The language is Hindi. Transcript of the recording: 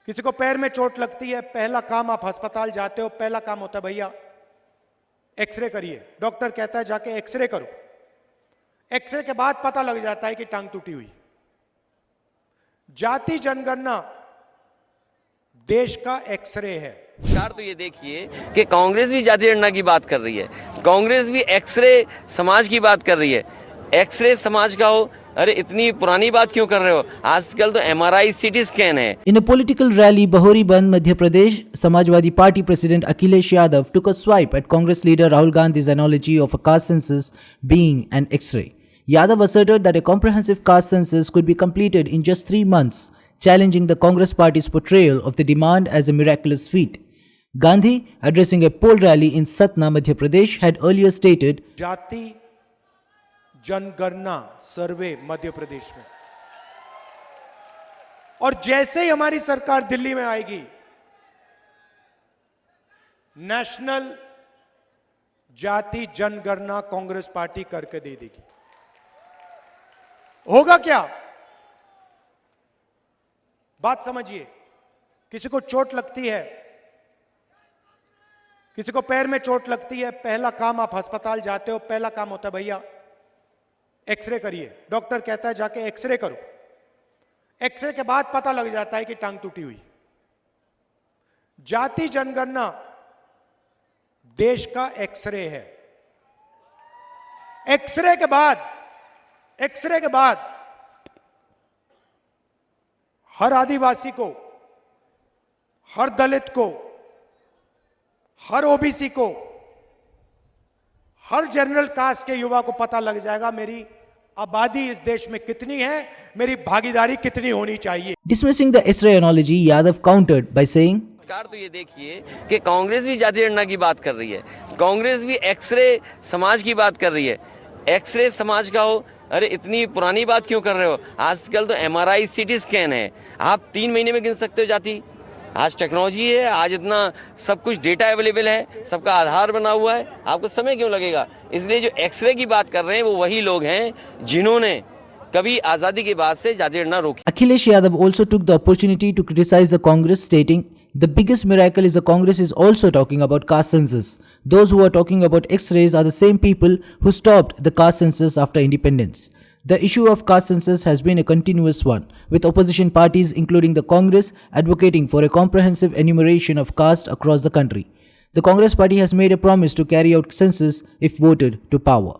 किसी को पैर में चोट लगती है, पहला काम आप अस्पताल जाते हो, पहला काम होता है भैया एक्सरे करिए। डॉक्टर कहता है जाके एक्सरे करो। एक्सरे के बाद पता लग जाता है कि टांग टूटी हुई। जाति जनगणना देश का एक्सरे है। सरकार तो ये देखिए कि कांग्रेस भी जाति जनगणना की बात कर रही है, कांग्रेस भी एक्सरे समाज की बात कर रही है। एक्सरे समाज का हो, अरे इतनी पुरानी बात क्यों कर रहे हो? आजकल तो MRI CT स्कैन है। In a political rally, Bahori Band, Madhya Pradesh, Samajwadi Party President Akhilesh Yadav took a swipe at Congress leader Rahul Gandhi's analogy of a caste census being an X-ray. Yadav asserted that a comprehensive caste census could be completed in just 3 months, challenging the Congress party's portrayal of the demand as a miraculous feat. Gandhi, addressing a poll rally in Satna, Madhya Pradesh, had earlier stated, जाति जनगणना सर्वे मध्य प्रदेश में, और जैसे ही हमारी सरकार दिल्ली में आएगी, नेशनल जाति जनगणना कांग्रेस पार्टी करके दे देगी। होगा क्या? बात समझिए। किसी को चोट लगती है, किसी को पैर में चोट लगती है, पहला काम आप अस्पताल जाते हो, पहला काम होता है भैया एक्सरे करिए। डॉक्टर कहता है जाके एक्सरे करो। एक्सरे के बाद पता लग जाता है कि टांग टूटी हुई। जाति जनगणना देश का एक्सरे है। एक्सरे के बाद हर आदिवासी को, हर दलित को, हर ओबीसी को, हर जनरल कास्ट के युवा को पता लग जाएगा मेरी आबादी इस देश में कितनी है, मेरी भागीदारी कितनी होनी चाहिए। dismissing the X-ray analogy, Yadav countered by saying, सरकार तो ये देखिए कि कांग्रेस भी जाति जनगणना की बात कर रही है, कांग्रेस भी एक्सरे समाज की बात कर रही है। एक्सरे समाज का हो, अरे इतनी पुरानी बात क्यों कर रहे हो? आजकल तो MRI CT स्कैन है। आप 3 महीने में गिन सकते हो जाति। आज टेक्नोलॉजी है, आज इतना सब कुछ डेटा अवेलेबल है, सबका आधार बना हुआ है, आपको समय क्यों लगेगा? इसलिए जो एक्सरे की बात कर रहे हैं वो वही लोग हैं जिन्होंने कभी आजादी के बाद से जाति जनगणना रोकी। Akhilesh Yadav also took the opportunity to criticize the Congress, stating, the biggest miracle is the Congress is also talking about caste census. Those who are talking about X-rays are the same people who stopped the caste census after independence. The issue of caste census has been a continuous one, with opposition parties including the Congress advocating for a comprehensive enumeration of caste across the country. The Congress party has made a promise to carry out census if voted to power.